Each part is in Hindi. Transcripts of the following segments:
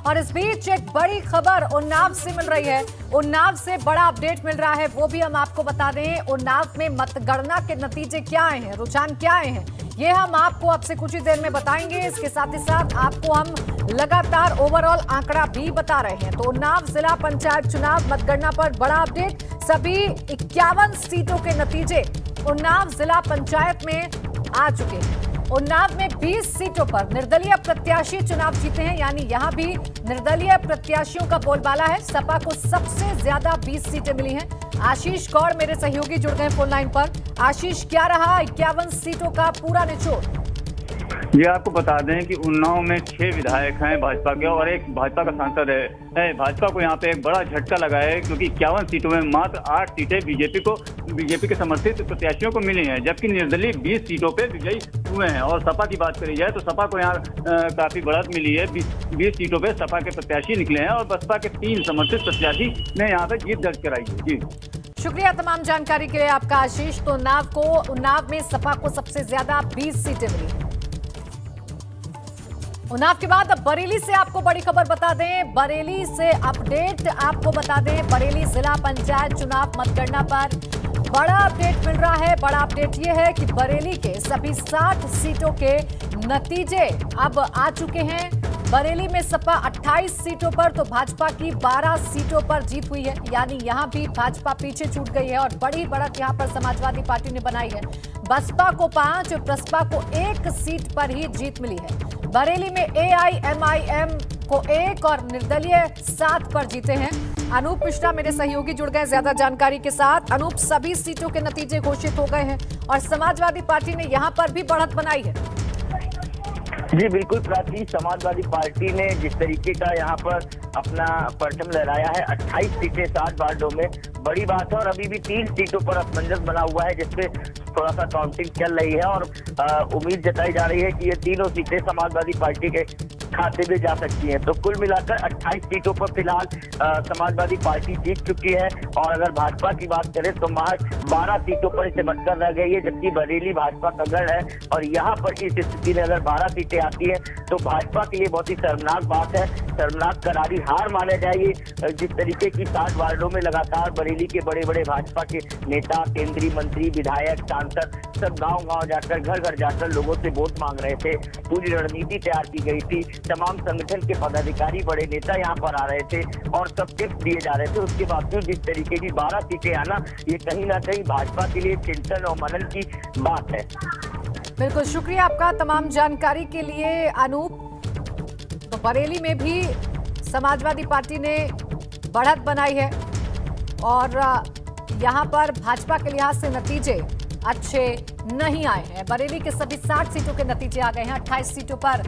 और इस बीच एक बड़ी खबर उन्नाव से मिल रही है। उन्नाव से बड़ा अपडेट मिल रहा है, वो भी हम आपको बता दें। उन्नाव में मतगणना के नतीजे क्या आए हैं, रुझान क्या आए हैं, ये हम आपको अब से कुछ ही देर में बताएंगे। इसके साथ ही साथ आपको हम लगातार ओवरऑल आंकड़ा भी बता रहे हैं। तो उन्नाव जिला पंचायत चुनाव मतगणना पर बड़ा अपडेट। सभी 51 सीटों के नतीजे उन्नाव जिला पंचायत में आ चुके हैं। उन्नाव में 20 सीटों पर निर्दलीय प्रत्याशी चुनाव जीते हैं, यानी यहां भी निर्दलीय प्रत्याशियों का बोलबाला है। सपा को सबसे ज्यादा 20 सीटें मिली हैं। आशीष गौड़ मेरे सहयोगी जुड़ गए फोन लाइन पर। आशीष, क्या रहा 51 सीटों का पूरा निचोड़? ये आपको बता दें कि उन्नाव में 6 विधायक हैं भाजपा के और एक भाजपा का सांसद है। भाजपा को यहाँ पे एक बड़ा झटका लगा है, क्योंकि 51 सीटों में मात्र 8 सीटें बीजेपी के समर्थित प्रत्याशियों को मिली हैं, जबकि निर्दलीय 20 सीटों पे विजयी हुए हैं। और सपा की बात करी जाए तो सपा को यहाँ काफी बढ़त मिली है। 20 सीटों पे सपा के प्रत्याशी निकले हैं और बसपा के 3 समर्थित प्रत्याशी ने यहाँ पे जीत दर्ज कराई है। जी शुक्रिया तमाम जानकारी के लिए आपका आशीष। तो उन्नाव में सपा को सबसे ज्यादा 20 सीटें मिली हैं। उन्नाव के बाद अब बरेली से आपको बड़ी खबर बता दें। बरेली से अपडेट आपको बता दें। बरेली जिला पंचायत चुनाव मतगणना पर बड़ा अपडेट मिल रहा है। बड़ा अपडेट यह है कि बरेली के सभी 60 सीटों के नतीजे अब आ चुके हैं। बरेली में सपा 28 सीटों पर तो भाजपा की 12 सीटों पर जीत हुई है, यानी यहां भी भाजपा पीछे छूट गई है और बड़ी बढ़त यहां पर समाजवादी पार्टी ने बनाई है। बसपा को 5 और प्रसपा को 1 सीट पर ही जीत मिली है। बरेली में AIMIM को 1 और निर्दलीय 7 पर जीते हैं। अनूप मिश्रा मेरे सहयोगी जुड़ गए ज्यादा जानकारी के साथ। अनूप, सभी सीटों के नतीजे घोषित हो गए हैं और समाजवादी पार्टी ने यहां पर भी बढ़त बनाई है। जी बिल्कुल प्राची, समाजवादी पार्टी ने जिस तरीके का यहाँ पर अपना परचम लहराया है, 28 सीटें 60 वार्डों में, बड़ी बात है। और अभी भी 3 सीटों पर असमंजस बना हुआ है, जिसपे थोड़ा सा काउंटिंग चल रही है और उम्मीद जताई जा रही है कि ये तीनों सीटें समाजवादी पार्टी के खाते में जा सकती हैं। तो कुल मिलाकर 28 सीटों पर फिलहाल समाजवादी पार्टी जीत चुकी है। और अगर भाजपा की बात करें तो महज 12 सीटों पर इसे बटकर रह गई है, जबकि बरेली भाजपा का गढ़ है। और यहाँ पर इस स्थिति में अगर 12 सीटें आती है तो भाजपा के लिए बहुत ही शर्मनाक बात है, शर्मनाक करारी हार माने जाएगी। जिस तरीके की 60 वार्डों में लगातार बरेली के बड़े बड़े भाजपा के नेता, केंद्रीय मंत्री, विधायक, सांसद सब गांव-गांव जाकर, घर घर जाकर लोगों से वोट मांग रहे थे। पूरी रणनीति तैयार की गई थी। तमाम संगठन के पदाधिकारी, बड़े नेता यहाँ पर आ रहे थे और सब टिप्स दिए जा रहे थे। उसके बावजूद जिस तरीके की 12 सीटें आना, ये कहीं ना कहीं भाजपा के लिए चिंतन और मनन की बात है। बिल्कुल, शुक्रिया आपका तमाम जानकारी के लिए अनूप। तो बरेली में भी समाजवादी पार्टी ने बढ़त बनाई है और यहाँ पर भाजपा के लिहाज से नतीजे अच्छे नहीं आए हैं। बरेली के सभी 60 सीटों के नतीजे आ गए हैं। 28 सीटों पर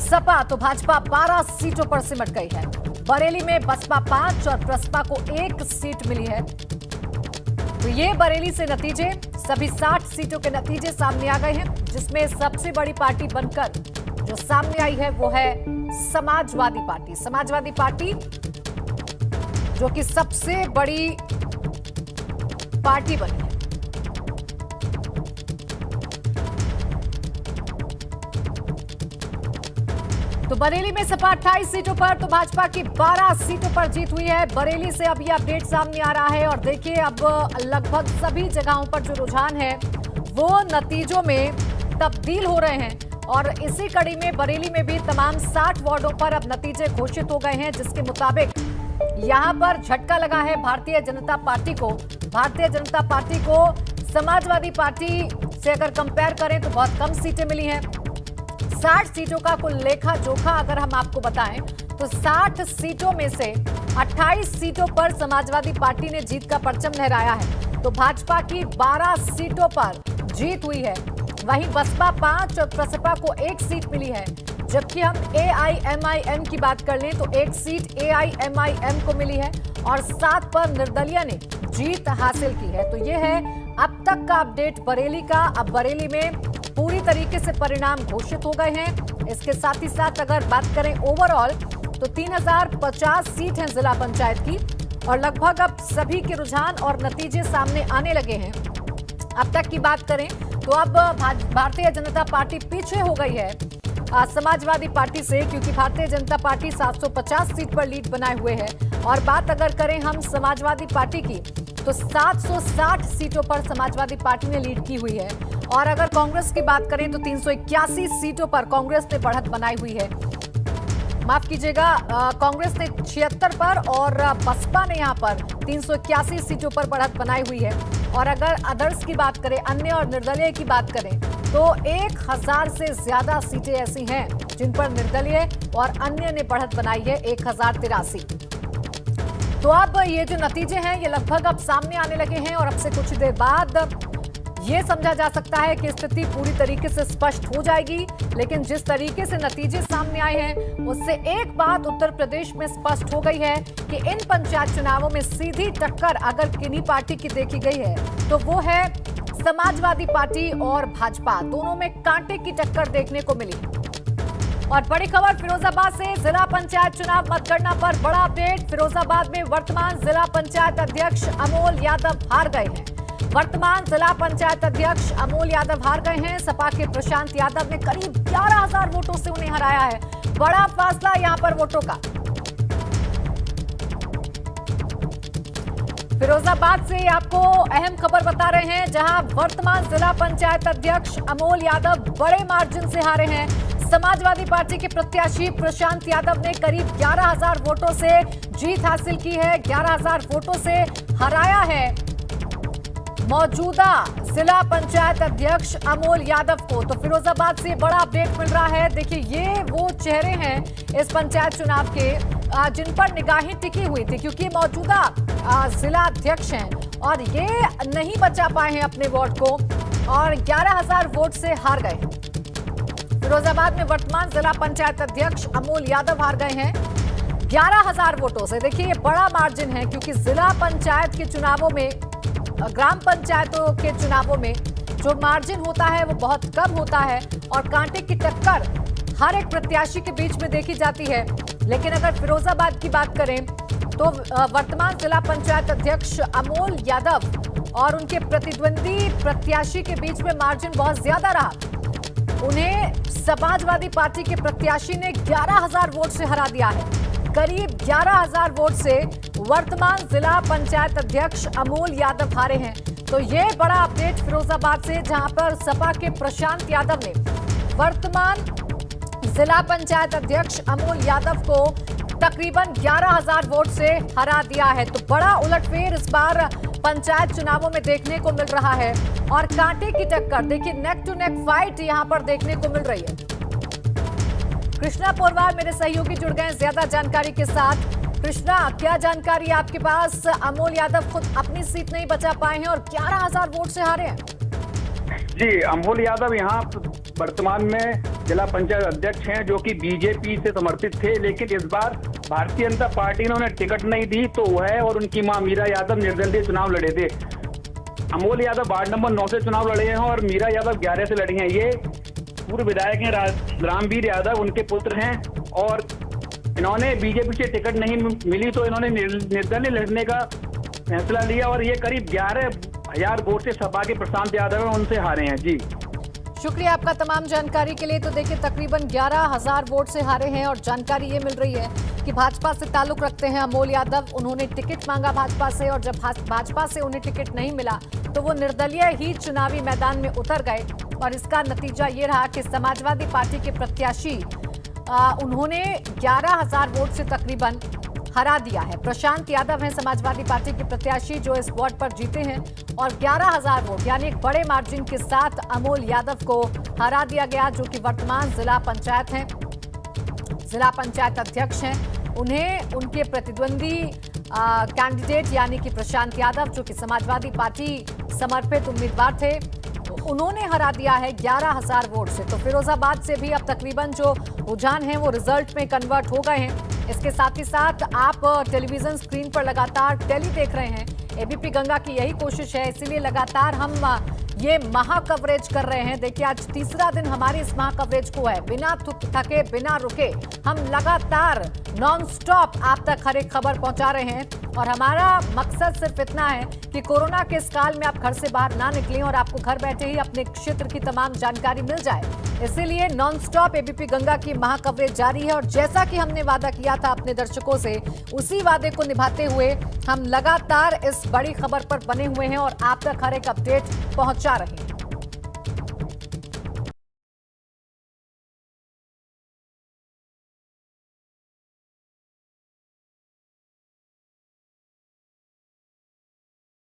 सपा तो भाजपा 12 सीटों पर सिमट गई है। बरेली में बसपा 5 और प्रसपा को 1 सीट मिली है। तो ये बरेली से नतीजे, सभी 60 सीटों के नतीजे सामने आ गए हैं, जिसमें सबसे बड़ी पार्टी बनकर जो सामने आई है वो है समाजवादी पार्टी। समाजवादी पार्टी जो कि सबसे बड़ी पार्टी बनी है। तो बरेली में सपा 28 सीटों पर तो भाजपा की 12 सीटों पर जीत हुई है। बरेली से अब ये अपडेट सामने आ रहा है और देखिए अब लगभग सभी जगहों पर जो रुझान है वो नतीजों में तब्दील हो रहे हैं। और इसी कड़ी में बरेली में भी तमाम 60 वार्डों पर अब नतीजे घोषित हो गए हैं, जिसके मुताबिक यहां पर झटका लगा है भारतीय जनता पार्टी को। भारतीय जनता पार्टी को समाजवादी पार्टी से अगर कंपेयर करें तो बहुत कम सीटें मिली हैं। 60 सीटों का कुल लेखा जोखा अगर हम आपको बताएं तो 60 सीटों में से 28 सीटों पर समाजवादी पार्टी ने जीत का परचम लहराया है। तो भाजपा की 12 सीटों पर जीत हुई है। वहीं बसपा 5 और प्रसपा को 1 सीट मिली है। जबकि हम AIMIM की बात कर लें तो 1 सीट AIMIM को मिली है और 7 पर निर्दलीय ने जीत हासिल की है। तो ये है अब तक का अपडेट बरेली का। अब बरेली में पूरी तरीके से परिणाम घोषित हो गए हैं। इसके साथ ही साथ अगर बात करें ओवरऑल तो 3050 सीट हैं जिला पंचायत की और लगभग अब सभी के रुझान और नतीजे सामने आने लगे हैं। अब तक की बात करें तो अब भारतीय जनता पार्टी पीछे हो गई है समाजवादी पार्टी से, क्योंकि भारतीय जनता पार्टी 750 सीट पर लीड बनाए हुए है। और बात अगर करें हम समाजवादी पार्टी की, तो 760 सीटों पर समाजवादी पार्टी ने लीड की हुई है। और अगर कांग्रेस की बात करें तो 381 सीटों पर कांग्रेस ने बढ़त बनाई हुई है। माफ कीजिएगा, कांग्रेस ने 76 पर और बसपा ने यहां पर 381 सीटों पर बढ़त बनाई हुई है। और अगर अदर्स की बात करें, अन्य और निर्दलीय की बात करें, तो 1000 से ज्यादा सीटें ऐसी हैं जिन पर निर्दलीय और अन्य ने बढ़त बनाई है, 1083। तो अब ये जो नतीजे हैं ये लगभग अब सामने आने लगे हैं और अब से कुछ देर बाद ये समझा जा सकता है कि स्थिति पूरी तरीके से स्पष्ट हो जाएगी। लेकिन जिस तरीके से नतीजे सामने आए हैं उससे एक बात उत्तर प्रदेश में स्पष्ट हो गई है कि इन पंचायत चुनावों में सीधी टक्कर अगर किन्हीं पार्टी की देखी गई है तो वो है समाजवादी पार्टी और भाजपा। दोनों में कांटे की टक्कर देखने को मिली। और बड़ी खबर फिरोजाबाद से, जिला पंचायत चुनाव मतगणना पर बड़ा अपडेट। फिरोजाबाद में वर्तमान जिला पंचायत अध्यक्ष अमोल यादव हार गए हैं। वर्तमान जिला पंचायत अध्यक्ष अमोल यादव हार गए हैं। सपा के प्रशांत यादव ने करीब 11,000 वोटों से उन्हें हराया है। बड़ा फासला यहां पर वोटों का। फिरोजाबाद से आपको अहम खबर बता रहे हैं, जहां वर्तमान जिला पंचायत अध्यक्ष अमोल यादव बड़े मार्जिन से हारे हैं। समाजवादी पार्टी के प्रत्याशी प्रशांत यादव ने करीब 11,000 वोटों से जीत हासिल की है। 11,000 वोटों से हराया है मौजूदा जिला पंचायत अध्यक्ष अमोल यादव को। तो फिरोजाबाद से बड़ा अपडेट मिल रहा है। देखिए, ये वो चेहरे हैं इस पंचायत चुनाव के जिन पर निगाहें टिकी हुई थी, क्योंकि मौजूदा जिला अध्यक्ष हैं और ये नहीं बचा पाए हैं अपने वोट को और 11,000 वोट से हार गए हैं। फिरोजाबाद में वर्तमान जिला पंचायत अध्यक्ष अमोल यादव हार गए हैं 11,000 वोटों से। देखिए, ये बड़ा मार्जिन है, क्योंकि जिला पंचायत के चुनावों में, ग्राम पंचायतों के चुनावों में जो मार्जिन होता है वो बहुत कम होता है और कांटे की टक्कर हर एक प्रत्याशी के बीच में देखी जाती है। लेकिन अगर फिरोजाबाद की बात करें तो वर्तमान जिला पंचायत अध्यक्ष अमोल यादव और उनके प्रतिद्वंदी प्रत्याशी के बीच में मार्जिन बहुत ज्यादा रहा। उन्हें समाजवादी पार्टी के प्रत्याशी ने 11,000 वोट से हरा दिया है। करीब 11,000 वोट से वर्तमान जिला पंचायत अध्यक्ष अमोल यादव हारे हैं। तो ये बड़ा अपडेट फिरोजाबाद से, जहां पर सपा के प्रशांत यादव ने वर्तमान जिला पंचायत अध्यक्ष अमोल यादव को तकरीबन 11,000 वोट से हरा दिया है। तो बड़ा उलटफेर इस बार पंचायत चुनावों में देखने को मिल रहा है और कांटे की टक्कर, देखिए नेक टू नेक फाइट यहां पर देखने को मिल रही है। कृष्णा पोरवाल मेरे सहयोगी जुड़ गए ज्यादा जानकारी के साथ। कृष्णा, क्या जानकारी आपके पास? अमोल यादव खुद अपनी सीट नहीं बचा पाए हैं और 11,000 वोट से हारे हैं। जी, अमोल यादव यहाँ वर्तमान में जिला पंचायत अध्यक्ष हैं, जो कि बीजेपी से समर्थित थे, लेकिन इस बार भारतीय जनता पार्टी ने उन्हें टिकट नहीं दी, तो वह और उनकी मां मीरा यादव निर्दलीय चुनाव लड़े थे। अमोल यादव वार्ड नंबर 9 से चुनाव लड़े हैं और मीरा यादव 11 से लड़ी हैं। ये पूर्व विधायक हैं रामवीर यादव, उनके पुत्र हैं और इन्होंने बीजेपी से टिकट नहीं मिली तो इन्होंने निर्दलीय लड़ने का फैसला लिया और ये करीब 11,000 वोट से सपा के प्रशांत यादव हैं, उनसे हारे हैं। जी, शुक्रिया आपका तमाम जानकारी के लिए। तो देखिए, तकरीबन 11,000 वोट से हारे हैं और जानकारी ये मिल रही है कि भाजपा से ताल्लुक रखते हैं अमोल यादव। उन्होंने टिकट मांगा भाजपा से और जब भाजपा से उन्हें टिकट नहीं मिला तो वो निर्दलीय ही चुनावी मैदान में उतर गए और इसका नतीजा ये रहा कि समाजवादी पार्टी के प्रत्याशी उन्होंने 11,000 वोट से तकरीबन हरा दिया है। प्रशांत यादव हैं समाजवादी पार्टी के प्रत्याशी जो इस वार्ड पर जीते हैं और 11,000 वोट यानी एक बड़े मार्जिन के साथ अमोल यादव को हरा दिया गया, जो कि वर्तमान जिला पंचायत हैं, जिला पंचायत अध्यक्ष हैं। उन्हें उनके प्रतिद्वंदी कैंडिडेट यानी कि प्रशांत यादव, जो कि समाजवादी पार्टी समर्पित उम्मीदवार थे, उन्होंने हरा दिया है 11,000 वोट से। तो फिरोजाबाद से भी अब तकरीबन जो रुझान है वो रिजल्ट में कन्वर्ट हो गए हैं। इसके साथ ही साथ आप टेलीविजन स्क्रीन पर लगातार टेली देख रहे हैं। एबीपी गंगा की यही कोशिश है, इसीलिए लगातार हम ये महा कवरेज कर रहे हैं। देखिए, आज तीसरा दिन हमारी इस महा कवरेज को है। बिना थके, बिना रुके हम लगातार नॉन स्टॉप आप तक हर एक खबर पहुंचा रहे हैं। और हमारा मकसद सिर्फ इतना है कि कोरोना के इस काल में आप घर से बाहर ना निकलें और आपको घर बैठे ही अपने क्षेत्र की तमाम जानकारी मिल जाए। इसीलिए नॉनस्टॉप एबीपी गंगा की महाकवरेज जारी है और जैसा कि हमने वादा किया था अपने दर्शकों से, उसी वादे को निभाते हुए हम लगातार इस बड़ी खबर पर बने हुए हैं और आप तक हर एक अपडेट पहुंचा रहे हैं।